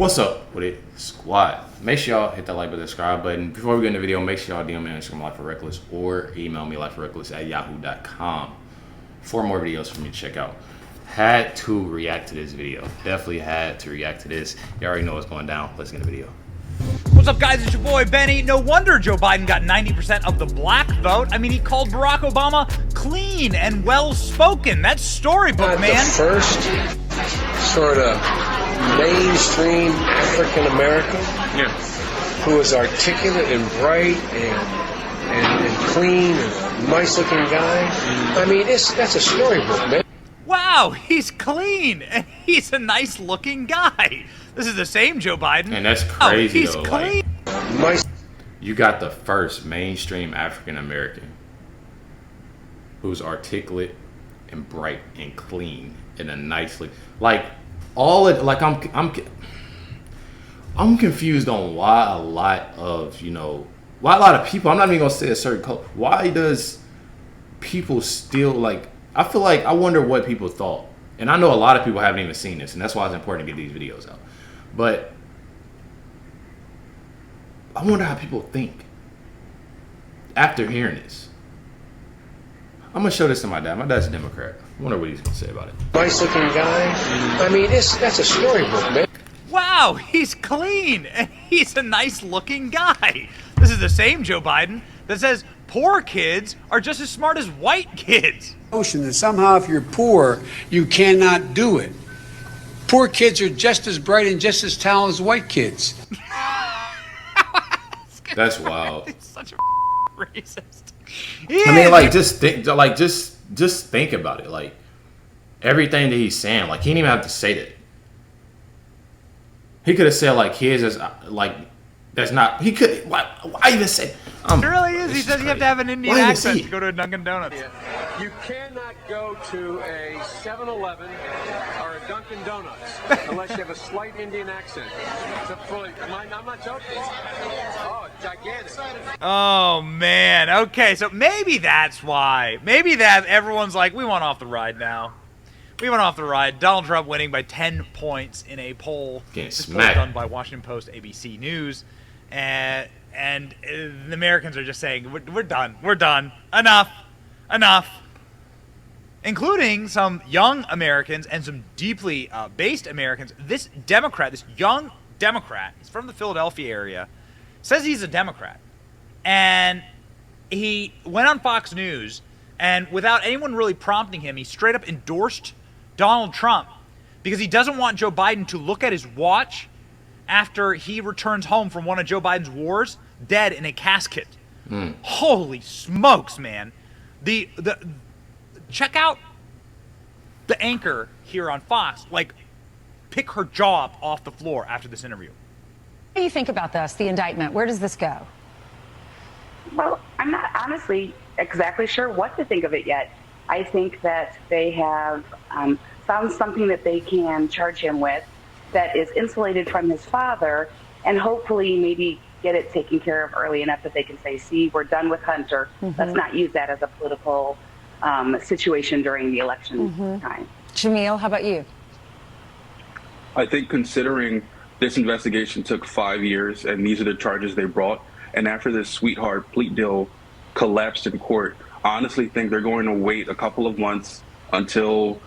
What's up with it, squad? Make sure y'all hit that like button, subscribe button. Before we get in the video, make sure y'all DM me on Instagram, LifeWithRecklezz, or email me, LifeWithRecklezz@yahoo.com for more videos for me to check out. Had to react to this video. Definitely had to react to this. You already know what's going down. Let's get in the video. What's up, guys? It's your boy, Benny. No wonder Joe Biden got 90% of the black vote. I mean, he called Barack Obama clean and well-spoken. That's storybook, man. The first sort of mainstream African American who is articulate and bright and clean and a nice-looking guy. I mean, that's a storybook, man. Wow, he's clean and he's a nice-looking guy. This is the same Joe Biden. And that's crazy, he's though. clean. Like, you got the first mainstream African American who's articulate and bright and clean and a nicely I'm confused on why a lot of people, I'm not even gonna say a certain color, why does people still I feel like, I wonder what people thought. And I know a lot of people haven't even seen this, and that's why it's important to get these videos out. But I wonder how people think after hearing this. I'm gonna show this to my dad. My dad's a Democrat. I wonder what he's gonna say about it. Nice looking guy. I mean, that's a storybook, man. Wow, he's clean and he's a nice looking guy. This is the same Joe Biden that says poor kids are just as smart as white kids. Notion that somehow if you're poor, you cannot do it. Poor kids are just as bright and just as talented as white kids. That's wild. He's such a racist. I mean, just think about it. Like, everything that he's saying, he didn't even have to say that. He could have said kids as that's not. He could. Why even say? It really is. He says you have to have an Indian accent to go to a Dunkin' Donuts. You cannot go to a 7-Eleven or a Dunkin' Donuts unless you have a slight Indian accent. I'm not joking. Oh, gigantic. Oh, man. Okay, so maybe that's why. Maybe that everyone's like, we want off the ride now. We went off the ride. Donald Trump winning by 10 points in a poll. This poll done by Washington Post, ABC News. And the Americans are just saying, we're done. We're done. Enough. Enough. Including some young Americans and some deeply based Americans. This Democrat, this young Democrat, he's from the Philadelphia area, says he's a Democrat. And he went on Fox News, and without anyone really prompting him, he straight up endorsed Donald Trump because he doesn't want Joe Biden to look at his watch after he returns home from one of Joe Biden's wars, dead in a casket. Holy smokes, man. Check out the anchor here on Fox, pick her jaw up off the floor after this interview. What do you think about this, the indictment? Where does this go? Well, I'm not honestly exactly sure what to think of it yet. I think that they have found something that they can charge him with that is insulated from his father, and hopefully maybe get it taken care of early enough that they can say, see, we're done with Hunter. Let's not use that as a political situation during the election time. Jamil, how about you? I think considering this investigation took 5 years and these are the charges they brought, and after this sweetheart plea deal collapsed in court, I honestly think they're going to wait a couple of months until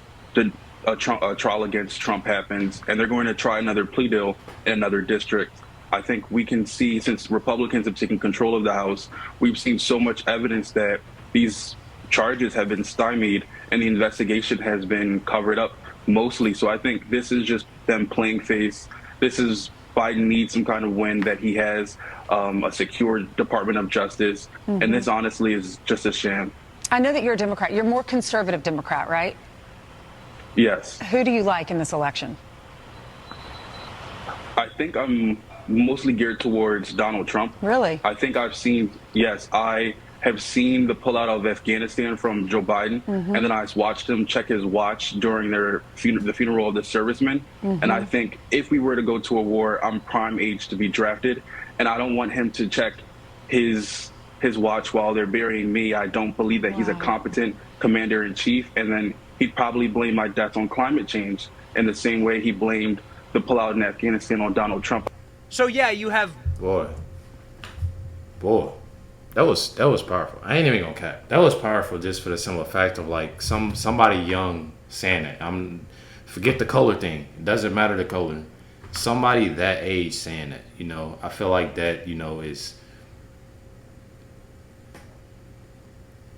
a trial against Trump happens, and they're going to try another plea deal in another district. I think we can see, since Republicans have taken control of the House, we've seen so much evidence that these charges have been stymied and the investigation has been covered up mostly. So I think this is just them playing face. This is Biden needs some kind of win, that he has a secure Department of Justice. And this honestly is just a sham. I know that you're a Democrat. You're more conservative Democrat, right? Yes. Who do you like in this election? I think I'm mostly geared towards Donald Trump. Really? I think I have seen the pullout of Afghanistan from Joe Biden, and then I watched him check his watch during the funeral of the servicemen. And I think if we were to go to a war, I'm prime age to be drafted, and I don't want him to check his watch while they're burying me. I don't believe that he's a competent commander-in-chief, and then he'd probably blame my death on climate change in the same way he blamed the pullout in Afghanistan on Donald Trump. So yeah, you have Boy, that was powerful. I ain't even gonna cap. That was powerful just for the simple fact of like somebody young saying it. Forget the color thing. It doesn't matter the color. Somebody that age saying it. You know, I feel like that. You know,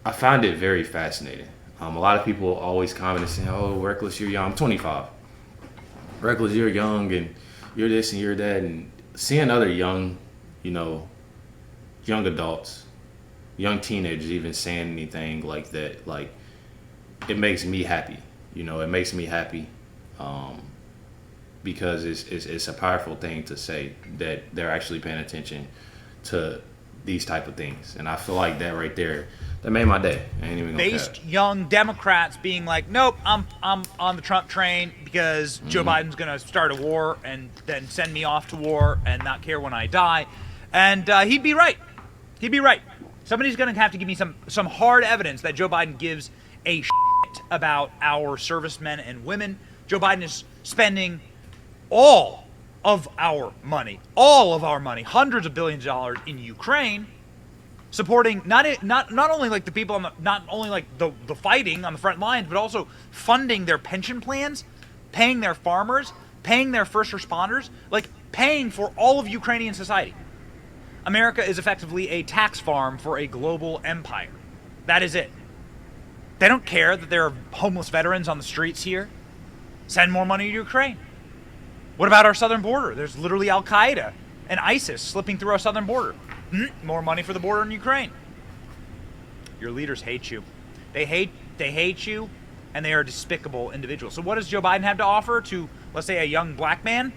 I find it very fascinating. A lot of people always comment and saying, "Oh, Recklezz, you're young." I'm 25. Recklezz, you're young, and you're this and you're that, and seeing other young, you know, young adults, young teenagers even saying anything like that, like, it makes me happy. You know, it makes me happy because it's a powerful thing to say that they're actually paying attention to these type of things. And I feel like that right there, that made my day. I ain't even gonna based young Democrats being like, nope, I'm on the Trump train because Joe Biden's gonna start a war and then send me off to war and not care when I die, and he'd be right. He'd be right. Somebody's gonna have to give me some hard evidence that Joe Biden gives a shit about our servicemen and women. Joe Biden is spending all of our money, hundreds of billions of dollars in Ukraine, supporting not only like the people not only like the fighting on the front lines, but also funding their pension plans, paying their farmers, paying their first responders, like paying for all of Ukrainian society. America is effectively a tax farm for a global empire. That is it. They don't care that there are homeless veterans on the streets here. Send more money to Ukraine. What about our southern border? There's literally Al-Qaeda and ISIS slipping through our southern border. More money for the border in Ukraine. Your leaders hate you. They hate you, and they are despicable individuals. So what does Joe Biden have to offer to, let's say, a young black man?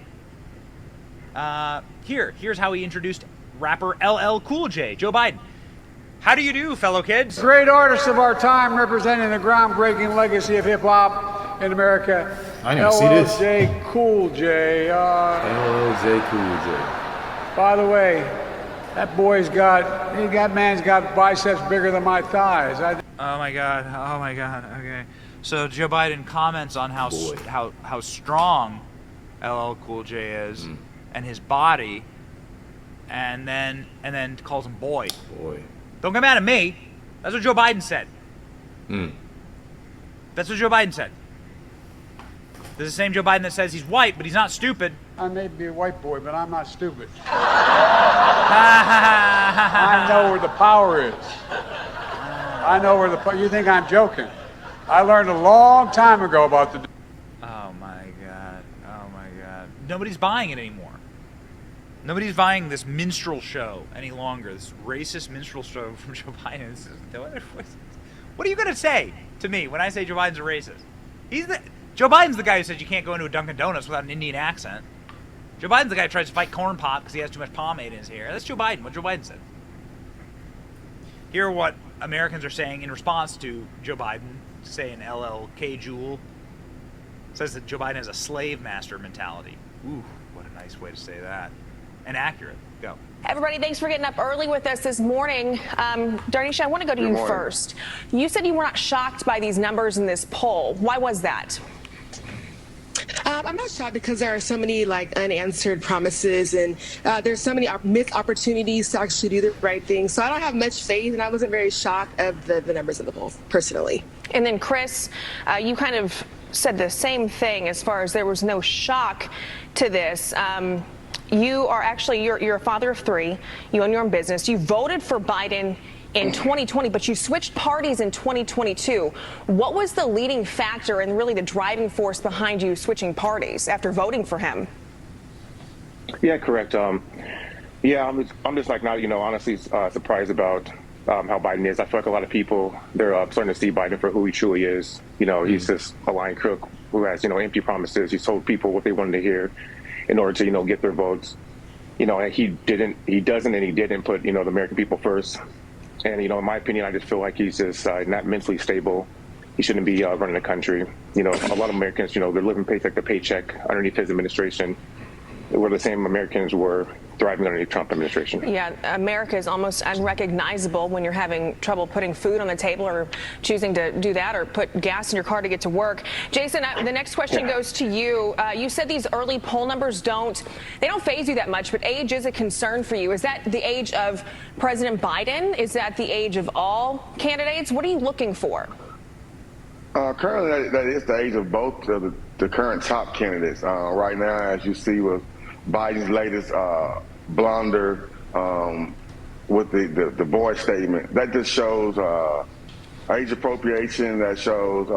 Here's how he introduced rapper LL Cool J, Joe Biden. How do you do, fellow kids? Great artist of our time representing the groundbreaking legacy of hip-hop in America. I didn't see this. LL Cool J. LL Cool J. By the way, that man's got biceps bigger than my thighs. Oh my God. Okay. So Joe Biden comments on how strong LL Cool J is and his body, and then calls him boy. Don't get mad at me. That's what Joe Biden said. That's what Joe Biden said. This is the same Joe Biden that says he's white, but he's not stupid. I may be a white boy, but I'm not stupid. I know where the power is. I know where you think I'm joking. I learned a long time ago about the... Oh my God. Nobody's buying it anymore. Nobody's buying this minstrel show any longer. This racist minstrel show from Joe Biden. What are you going to say to me when I say Joe Biden's a racist? Joe Biden's the guy who said you can't go into a Dunkin' Donuts without an Indian accent. Joe Biden's the guy who tries to fight corn pop because he has too much pomade in his hair. That's Joe Biden, what Joe Biden said. Here are what Americans are saying in response to Joe Biden saying LLK Jewel. Says that Joe Biden has a slave master mentality. Ooh, what a nice way to say that. And accurate. Go. Everybody, thanks for getting up early with us this morning. Darnisha, I want to go to you first. You said you were not shocked by these numbers in this poll. Why was that? I'm not shocked because there are so many unanswered promises, and there's so many missed opportunities to actually do the right thing. So I don't have much faith, and I wasn't very shocked of the numbers in the poll, personally. And then, Chris, you kind of said the same thing as far as there was no shock to this. You are actually, you're a father of three. You own your own business. You voted for Biden in 2020, but you switched parties in 2022. What was the leading factor and really the driving force behind you switching parties after voting for him? Yeah, correct. I'm just like not, honestly surprised about how Biden is. I feel like a lot of people, they're starting to see Biden for who he truly is. He's just a lying crook who has, empty promises. He's told people what they wanted to hear in order to, get their votes. And he doesn't and he didn't put, the American people first. And, in my opinion, I just feel like he's just not mentally stable. He shouldn't be running the country. A lot of Americans, they're living paycheck to paycheck underneath his administration. were the same Americans were thriving under the Trump administration. Yeah, America is almost unrecognizable when you're having trouble putting food on the table or choosing to do that or put gas in your car to get to work. Jason, the next question goes to you. You said these early poll numbers don't faze you that much, but age is a concern for you. Is that the age of President Biden? Is that the age of all candidates? What are you looking for? Currently, that is the age of both of the current top candidates. Right now, as you see with Biden's latest blunder with the boy statement, that just shows age appropriation, that shows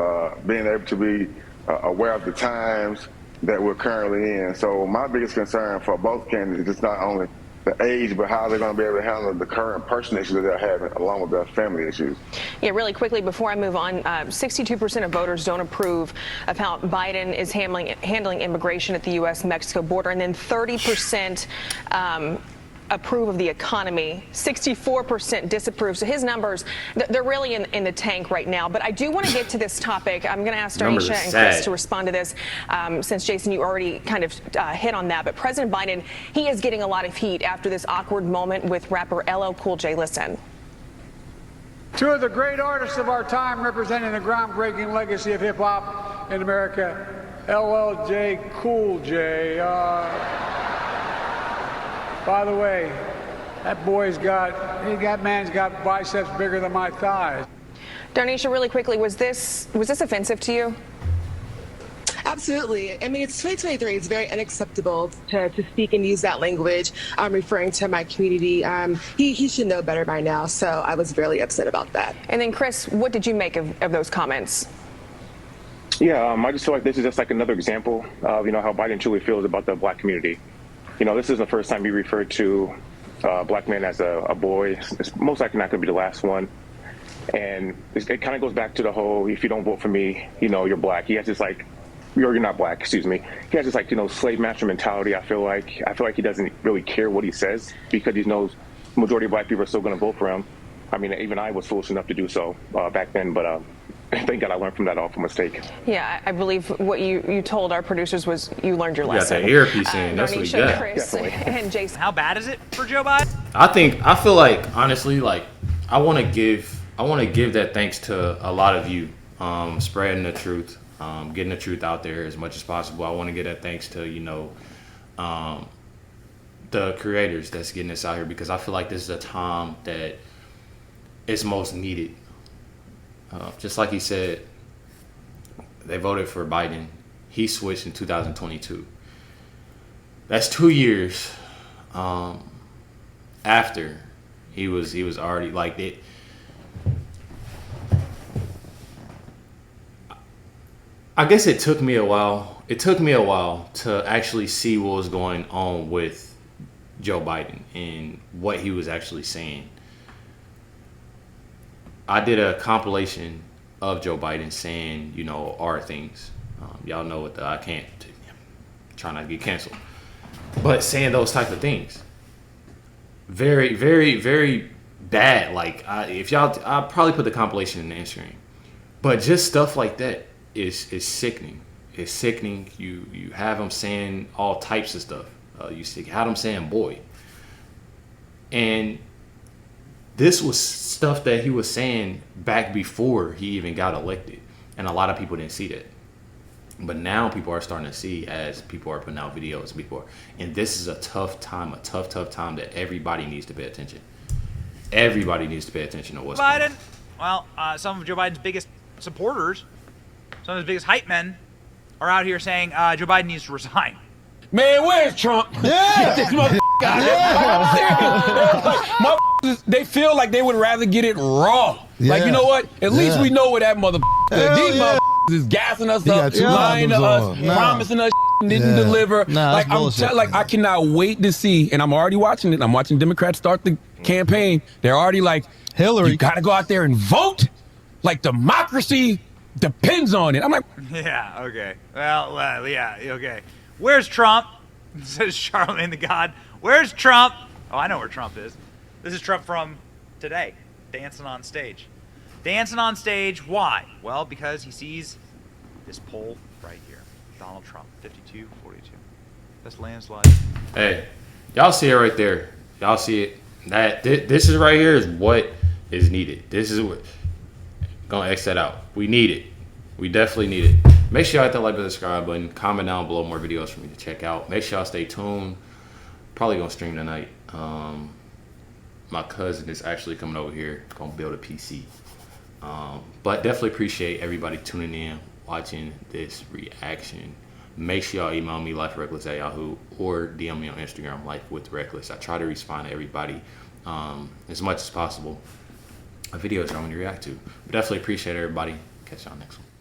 being able to be aware of the times that we're currently in. So my biggest concern for both candidates is not only the age, but how they're going to be able to handle the current personal issues that they're having, along with their family issues. Yeah, really quickly before I move on, 62% of voters don't approve of how Biden is handling immigration at the U.S.-Mexico border, and then 30% approve of the economy. 64% disapprove. So his numbers, they're really in the tank right now. But I do want to get to this topic. I'm going to ask Darnisha and Chris to respond to this, since, Jason, you already kind of hit on that. But President Biden, he is getting a lot of heat after this awkward moment with rapper LL Cool J. Listen. Two of the great artists of our time representing the groundbreaking legacy of hip-hop in America, LL Cool J. By the way, that man's got biceps bigger than my thighs. Darnisha, really quickly, was this offensive to you? Absolutely. I mean, it's 2023. It's very unacceptable to speak and use that language. I'm referring to my community. He should know better by now. So I was really upset about that. And then, Chris, what did you make of those comments? Yeah, I just feel like this is just like another example of, how Biden truly feels about the black community. This is the first time he referred to a black man as a boy. It's most likely not going to be the last one. And it kind of goes back to the whole, if you don't vote for me, you're black. He has this you're not black, excuse me. He has this slave master mentality. I feel like he doesn't really care what he says because he knows the majority of black people are still going to vote for him. I mean, even I was foolish enough to do so back then, but thank God I learned from that awful mistake. Yeah, I believe what you told our producers was you learned your lesson. You got that earpiece in. That's what you got. Chris, and Jason. How bad is it for Joe Biden? I feel like, honestly, I want to give that thanks to a lot of you, spreading the truth, getting the truth out there as much as possible. I want to give that thanks to, the creators that's getting this out here, because I feel like this is a time that is most needed. Just like he said, they voted for Biden. He switched in 2022. That's 2 years after he was already like it. I guess it took me a while. It took me a while to actually see what was going on with Joe Biden and what he was actually saying. I did a compilation of Joe Biden saying, our things. Y'all know what I can't try not to get canceled, but saying those type of things, very, very, very bad. I'll probably put the compilation in the Instagram, but just stuff like that is sickening. It's sickening. You have him saying all types of stuff. You had him saying boy, and this was stuff that he was saying back before he even got elected. And a lot of people didn't see that. But now people are starting to see as people are putting out videos before. And this is a tough time that everybody needs to pay attention. Everybody needs to pay attention to what's going on. Well, some of Joe Biden's biggest supporters, some of his biggest hype men are out here saying Joe Biden needs to resign. Man, where's Trump? Yeah. Get this motherfucker out here. They feel like they would rather get it raw. Yeah. You know what? At least we know where that motherfucker is. These motherfuckers is gassing us up, lying to us, promising us didn't deliver. I cannot wait to see, and I'm already watching it. I'm watching Democrats start the campaign. They're already like, Hillary, you got to go out there and vote. Like democracy depends on it. I'm like, yeah, okay. Well, yeah, okay. Where's Trump? Says Charlemagne the God. Where's Trump? Oh, I know where Trump is. This is Trump from today, dancing on stage. Dancing on stage, why? Well, because he sees this poll right here. Donald Trump, 52-42. That's landslide. Hey, y'all see it right there. Y'all see it. This is right here is what is needed. This is what gonna X that out. We need it. We definitely need it. Make sure y'all hit that like and subscribe button. Comment down below more videos for me to check out. Make sure y'all stay tuned. Probably gonna stream tonight. My cousin is actually coming over here, gonna build a PC. But definitely appreciate everybody tuning in, watching this reaction. Make sure y'all email me LifeWithRecklezz@yahoo or DM me on Instagram LifeWithRecklezz. I try to respond to everybody as much as possible. A video is what I'm going to react to. But definitely appreciate everybody. Catch y'all next one.